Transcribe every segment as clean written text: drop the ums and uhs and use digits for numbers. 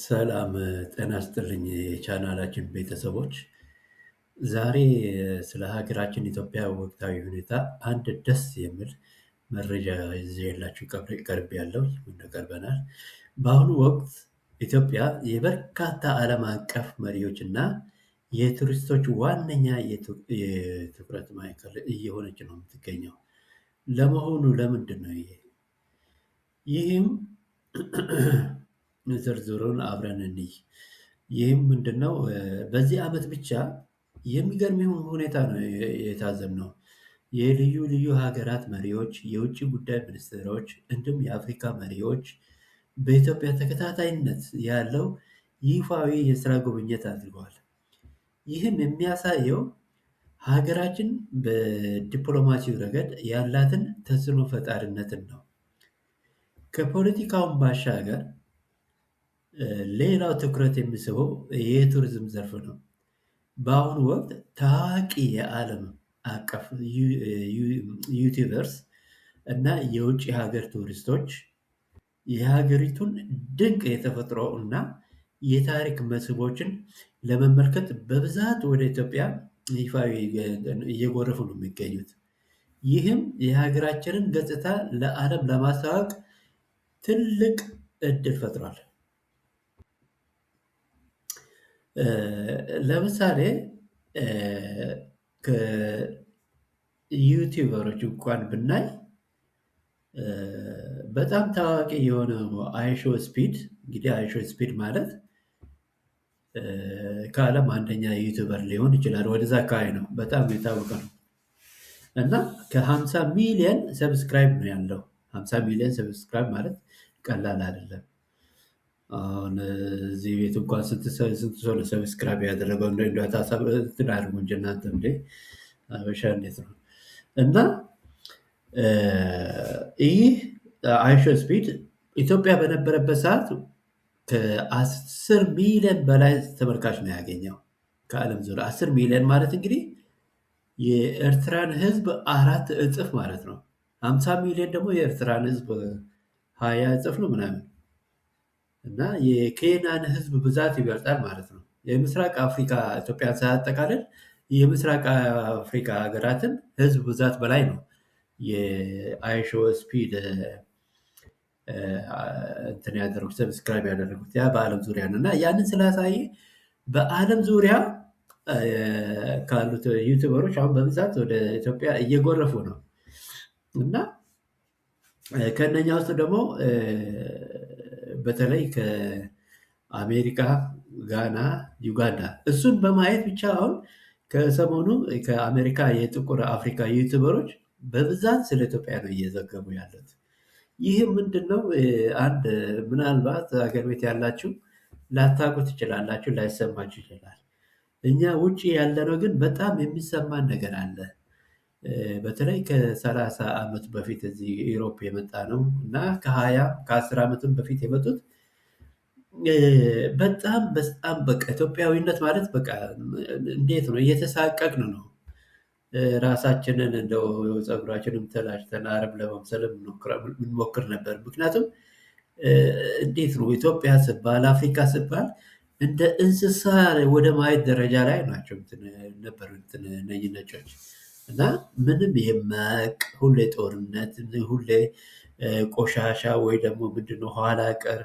ሰላም ጤና ይስጥልኝ የቻናላችን ቤተሰቦች። ዛሬ ስለ ሀገራችን ኢትዮጵያ ወቅታዊ ሁኔታ አንድ ደስ የሚል መረጃ ይዤላችሁ ቀርቤያለሁ ቀርበናል። በአሁኑ ወቅት ኢትዮጵያ የበርካታ ዓለም አቀፍ መሪዎች እና የቱሪስቶች ዋነኛ የትኩረት ማዕከል እየሆነች ነው የምትገኘው። ለመሆኑ ለምንድን ነው ይሄ? ይህም ዝርዝሩን አብረን እንይ። ይህም ምንድነው? በዚህ ዓመት ብቻ የሚገርም ሁኔታ ነው የታዘብነው። የልዩ ልዩ ሀገራት መሪዎች፣ የውጭ ጉዳይ ሚኒስትሮች እንዲሁም የአፍሪካ መሪዎች በኢትዮጵያ ተከታታይነት ያለው ይፋዊ የስራ ጉብኝት አድርገዋል። ይህም የሚያሳየው ሀገራችን በዲፕሎማሲው ረገድ ያላትን ተጽዕኖ ፈጣሪነትን ነው። ከፖለቲካውን ባሻገር ሌላው ትኩረት የሚስበው የቱሪዝም ዘርፍ ነው። በአሁኑ ወቅት ታዋቂ የዓለም አቀፍ ዩቲዩበርስ እና የውጭ ሀገር ቱሪስቶች የሀገሪቱን ድንቅ የተፈጥሮ እና የታሪክ መስህቦችን ለመመልከት በብዛት ወደ ኢትዮጵያ ይፋዊ እየጎረፉ ነው የሚገኙት። ይህም የሀገራችንን ገጽታ ለዓለም ለማስተዋወቅ ትልቅ እድል ፈጥሯል። ለምሳሌ ከዩቲዩበሮች እንኳን ብናይ በጣም ታዋቂ የሆነው አይሾ ስፒድ እንግዲህ አይሾ ስፒድ ማለት ከዓለም አንደኛ ዩቲዩበር ሊሆን ይችላል። ወደዛ አካባቢ ነው፣ በጣም የታወቀ ነው እና ከ50 ሚሊዮን ሰብስክራይብ ነው ያለው። 50 ሚሊዮን ሰብስክራይብ ማለት ቀላል አይደለም። አሁን እዚህ ቤት እንኳን ስንት ሰው ነው ሰብስክራይብ ያደረገው? እንደ ታሳብ ትዳርጉ እንጂ እናንተ እንዴ አበሻ እንዴት ነው? እና ይህ አይሾ ስፒድ ኢትዮጵያ በነበረበት ሰዓት ከ10 ሚሊዮን በላይ ተመልካች ነው ያገኘው ከዓለም ዙሪያ። 10 ሚሊዮን ማለት እንግዲህ የኤርትራን ሕዝብ 4 እጥፍ ማለት ነው። 50 ሚሊዮን ደግሞ የኤርትራን ሕዝብ 20 እጥፍ ነው ምናምን እና የኬንያን ሕዝብ ብዛት ይበልጣል ማለት ነው። የምስራቅ አፍሪካ ኢትዮጵያን ሳያጠቃልል የምስራቅ አፍሪካ ሀገራትን ሕዝብ ብዛት በላይ ነው የአይሾ ስፒድ እንትን ያደረጉት ሰብስክራይብ ያደረጉት ያ በዓለም ዙሪያ ነው እና ያንን ስላሳየ በዓለም ዙሪያ ካሉት ዩቲዩበሮች አሁን በብዛት ወደ ኢትዮጵያ እየጎረፉ ነው እና ከእነኛ ውስጥ ደግሞ በተለይ ከአሜሪካ፣ ጋና፣ ዩጋንዳ እሱን በማየት ብቻ አሁን ከሰሞኑ ከአሜሪካ የጥቁር አፍሪካ ዩቲዩበሮች በብዛት ስለ ኢትዮጵያ ነው እየዘገቡ ያሉት። ይህም ምንድነው? አንድ ምናልባት ሀገር ቤት ያላችሁ ላታውቁ ትችላላችሁ፣ ላይሰማችሁ ይችላል። እኛ ውጭ ያለነው ግን በጣም የሚሰማን ነገር አለ። በተለይ ከ30 ዓመት በፊት እዚህ ኢሮፕ የመጣ ነው እና ከ10 ዓመትም በፊት የመጡት በጣም በቃ ኢትዮጵያዊነት ማለት በቃ እንዴት ነው እየተሳቀቅን ነው። ራሳችንን እንደው ፀጉራችንም ተላጭተን አረብ ለመምሰል የምንሞክር ነበር። ምክንያቱም እንዴት ነው ኢትዮጵያ ስባል አፍሪካ ስባል እንደ እንስሳ ወደ ማየት ደረጃ ላይ ናቸው ነበሩ እነዚህ ነጮች እና ምንም የማያውቅ ሁሌ ጦርነት፣ ሁሌ ቆሻሻ ወይ ደግሞ ምንድነው ኋላ ቀር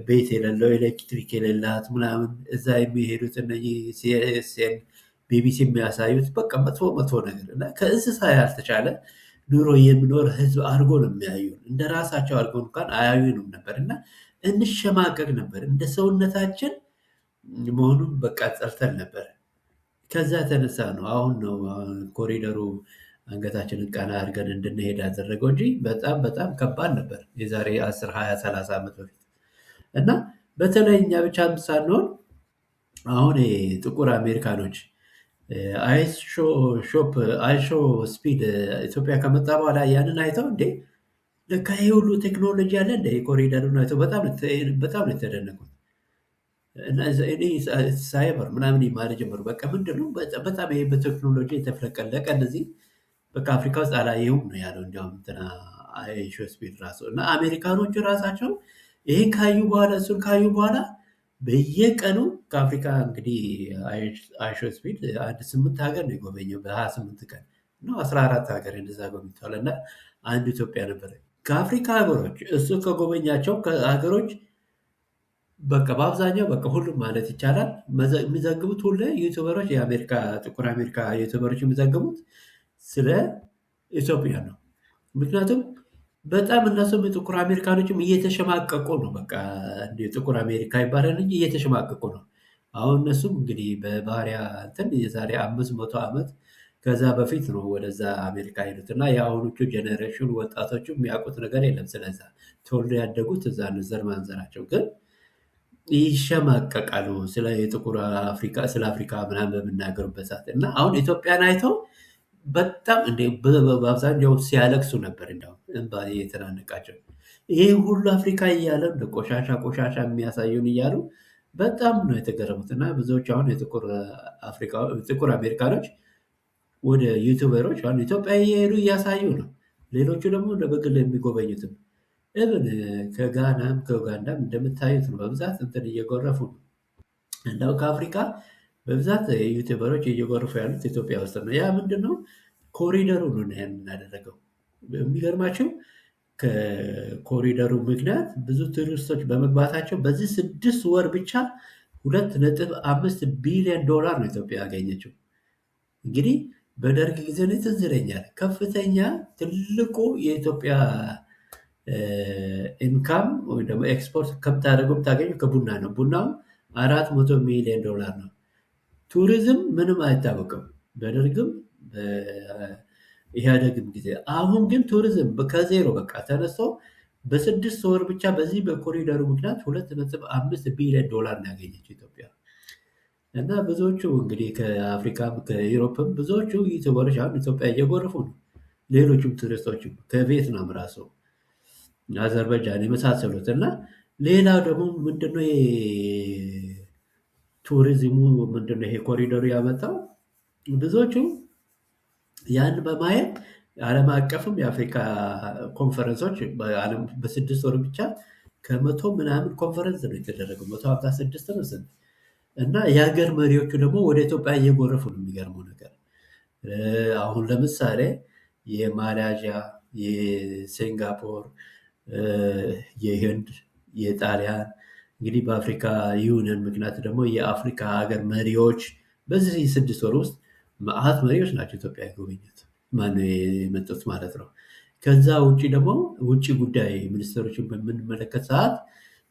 ቤት የሌለው ኤሌክትሪክ የሌላት ምናምን እዛ የሚሄዱት እነዚህ ሲኤስኤን ቢቢሲ የሚያሳዩት በቃ መጥፎ ነገር እና ከእንስሳ ያልተቻለ ኑሮ የሚኖር ህዝብ አድርጎ ነው የሚያዩን። እንደ ራሳቸው አድርጎ እንኳን አያዩንም ነበር እና እንሸማቀቅ ነበር። እንደ ሰውነታችን መሆኑን በቃ ጠልተን ነበር። ከዛ የተነሳ ነው አሁን ነው ኮሪደሩ አንገታችንን ቀና አድርገን እንድንሄድ ያደረገው እንጂ በጣም በጣም ከባድ ነበር የዛሬ 10፣ 20፣ 30 ዓመት በፊት እና በተለይ እኛ ብቻ ሳንሆን አሁን ጥቁር አሜሪካኖች አይሾ ስፒድ ኢትዮጵያ ከመጣ በኋላ ያንን አይተው እንዴ ለካ ይሄ ሁሉ ቴክኖሎጂ አለ እንደ ኮሪደሩን አይተው በጣም ነው የተደነቁት። እና እኔ ሳይበር ምናምን ማለት ጀመሩ። በቃ ምንድነው በጣም ይሄ በቴክኖሎጂ የተፍለቀለቀ እንደዚህ በቃ አፍሪካ ውስጥ አላየሁም ነው ያለው። እንዲያውም እንትና አይሾ ስፒድ ራሱ እና አሜሪካኖቹ ራሳቸው ይሄን ካዩ በኋላ እሱን ካዩ በኋላ በየቀኑ ከአፍሪካ እንግዲህ አይሾ ስፒድ አንድ 8 ሀገር ነው የጎበኘው በ28 ቀን ነው 14 ሀገር እንደዛ ጎብኝቷል። እና አንዱ ኢትዮጵያ ነበረ። ከአፍሪካ ሀገሮች እሱ ከጎበኛቸው ሀገሮች በቃ በአብዛኛው በቃ ሁሉም ማለት ይቻላል የሚዘግቡት ሁሌ ዩቱበሮች የአሜሪካ ጥቁር አሜሪካ ዩቱበሮች የሚዘግቡት ስለ ኢትዮጵያ ነው። ምክንያቱም በጣም እነሱም የጥቁር አሜሪካኖችም እየተሸማቀቁ ነው። በቃ እንደ ጥቁር አሜሪካ ይባላል እንጂ እየተሸማቀቁ ነው። አሁን እነሱም እንግዲህ በባሪያ እንትን የዛሬ 500 ዓመት ከዛ በፊት ነው ወደዛ አሜሪካ ሄዱት እና የአሁኖቹ ጄኔሬሽን ወጣቶቹ የሚያውቁት ነገር የለም። ስለዛ ተወልዶ ያደጉት እዛ ነው ዘር ማንዘራቸው ግን ይሸማቀቃሉ ስለ የጥቁር አፍሪካ ስለ አፍሪካ ምናምን በምናገሩበት ሰዓት እና አሁን ኢትዮጵያን አይተው በጣም እንደ በአብዛኛው ሲያለቅሱ ነበር። እንደውም እንባ የተናነቃቸው ይህ ሁሉ አፍሪካ እያለ እንደ ቆሻሻ ቆሻሻ የሚያሳዩን እያሉ በጣም ነው የተገረሙት። እና ብዙዎች አሁን ጥቁር አሜሪካኖች ወደ ዩቱበሮች አሁን ኢትዮጵያ እየሄዱ እያሳዩ ነው። ሌሎቹ ደግሞ በግል የሚጎበኙትም እብን ከጋናም ከኡጋንዳም እንደምታዩት ነው። በብዛት እንትን እየጎረፉ ነው። እንደው ከአፍሪካ በብዛት ዩቱበሮች እየጎረፉ ያሉት ኢትዮጵያ ውስጥ ነው። ያ ምንድን ነው? ኮሪደሩ ነው የምናደረገው። የሚገርማቸው ከኮሪደሩ ምክንያት ብዙ ቱሪስቶች በመግባታቸው በዚህ 6 ወር ብቻ $2.5 ቢሊዮን ነው ኢትዮጵያ ያገኘችው። እንግዲህ በደርግ ጊዜ ነው ትዝ ይለኛል ከፍተኛ ትልቁ የኢትዮጵያ ኢንካም ወይ ደግሞ ኤክስፖርት ከምታደርገው የምታገኘው ከቡና ነው። ቡናው $400 ሚሊዮን ነው። ቱሪዝም ምንም አይታወቅም በደርግም በኢህአደግም ጊዜ። አሁን ግን ቱሪዝም ከዜሮ በቃ ተነስቶ በ6 ወር ብቻ በዚህ በኮሪደሩ ምክንያት $2.5 ቢሊዮን ነው ያገኘችው ኢትዮጵያ። እና ብዙዎቹ እንግዲህ ከአፍሪካም ከዩሮፕም ብዙዎቹ ዩቱበሮች አሁን ኢትዮጵያ እየጎረፉ ነው። ሌሎቹም ቱሪስቶችም ከቪየትናም ራሱ አዘርባይጃን የመሳሰሉት። እና ሌላው ደግሞ ምንድነው ቱሪዝሙ ምንድነው ይሄ ኮሪደሩ ያመጣው ብዙዎቹ ያን በማየት ዓለም አቀፍም የአፍሪካ ኮንፈረንሶች በ6 ወር ብቻ ከ100 ምናምን ኮንፈረንስ ነው የተደረገው 156 ነው ስንት። እና የሀገር መሪዎቹ ደግሞ ወደ ኢትዮጵያ እየጎረፉ ነው። የሚገርመው ነገር አሁን ለምሳሌ የማላዥያ፣ የሲንጋፖር፣ የህንድ፣ የጣሊያን እንግዲህ በአፍሪካ ዩኒየን ምክንያት ደግሞ የአፍሪካ ሀገር መሪዎች በዚህ 6 ወር ውስጥ መዓት መሪዎች ናቸው ኢትዮጵያ የጎበኙት ማነው የመጡት ማለት ነው። ከዛ ውጭ ደግሞ ውጭ ጉዳይ ሚኒስትሮችን በምንመለከት ሰዓት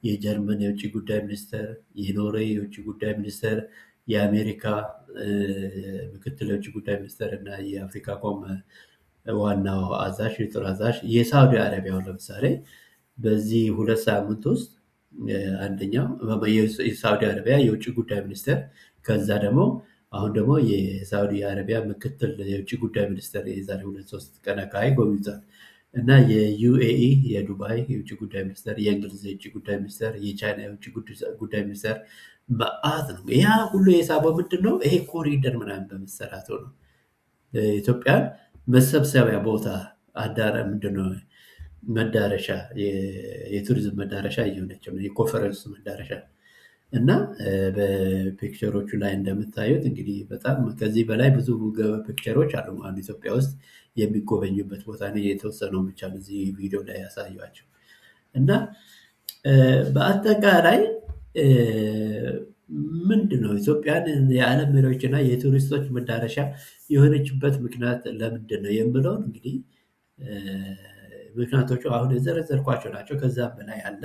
የጀርመን የውጭ ጉዳይ ሚኒስትር፣ የኖርዌይ የውጭ ጉዳይ ሚኒስትር፣ የአሜሪካ ምክትል የውጭ ጉዳይ ሚኒስትር እና የአፍሪካ ኮም ዋናው አዛዥ የጦር አዛዥ፣ የሳውዲ አረቢያው ለምሳሌ በዚህ 2 ሳምንት ውስጥ አንደኛው የሳውዲ አረቢያ የውጭ ጉዳይ ሚኒስትር ከዛ ደግሞ አሁን ደግሞ የሳውዲ አረቢያ ምክትል የውጭ ጉዳይ ሚኒስትር የዛሬ 2-3 ቀን አካባቢ ጎብኝቷል። እና የዩኤኢ የዱባይ የውጭ ጉዳይ ሚኒስትር፣ የእንግሊዝ የውጭ ጉዳይ ሚኒስትር፣ የቻይና የውጭ ጉዳይ ሚኒስትር መዓት ነው። ያ ሁሉ የሳበው ምንድን ነው? ይሄ ኮሪደር ምናምን በመሰራቱ ነው። ኢትዮጵያን መሰብሰቢያ ቦታ አዳራ ምንድነው መዳረሻ የቱሪዝም መዳረሻ እየሆነች ነው፣ የኮንፈረንስ መዳረሻ። እና በፒክቸሮቹ ላይ እንደምታዩት እንግዲህ በጣም ከዚህ በላይ ብዙ ፒክቸሮች አሉ አሁን ኢትዮጵያ ውስጥ የሚጎበኙበት ቦታ ነው። የተወሰነው ብቻ በዚህ ቪዲዮ ላይ ያሳዩአቸው። እና በአጠቃላይ ምንድነው ኢትዮጵያን የዓለም መሪዎች እና የቱሪስቶች መዳረሻ የሆነችበት ምክንያት ለምንድን ነው የምለውን እንግዲህ ምክንያቶቹ አሁን የዘረዘርኳቸው ናቸው። ከዛም በላይ አለ።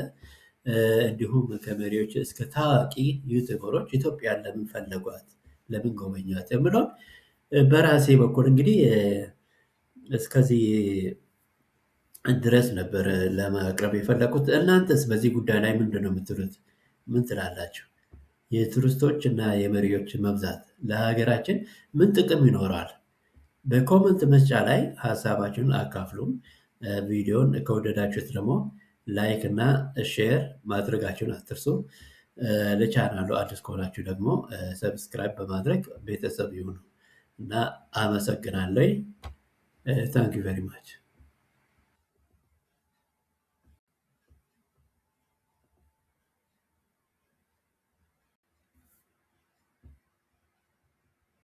እንዲሁም ከመሪዎች እስከ ታዋቂ ዩቱበሮች ኢትዮጵያን ለምን ፈለጓት፣ ለምን ጎበኟት የምለውን በራሴ በኩል እንግዲህ እስከዚህ ድረስ ነበር ለማቅረብ የፈለኩት። እናንተስ በዚህ ጉዳይ ላይ ምንድን ነው የምትሉት? ምን ትላላችሁ? የቱሪስቶች እና የመሪዎች መብዛት ለሀገራችን ምን ጥቅም ይኖረዋል? በኮመንት መስጫ ላይ ሀሳባችሁን አካፍሉም። ቪዲዮን ከወደዳችሁት ደግሞ ላይክ እና ሼር ማድረጋችሁን አትርሱ። ለቻናሉ አዲስ ከሆናችሁ ደግሞ ሰብስክራይብ በማድረግ ቤተሰብ ይሁኑ እና አመሰግናለሁ። ታንክ ዩ ቨሪ ማች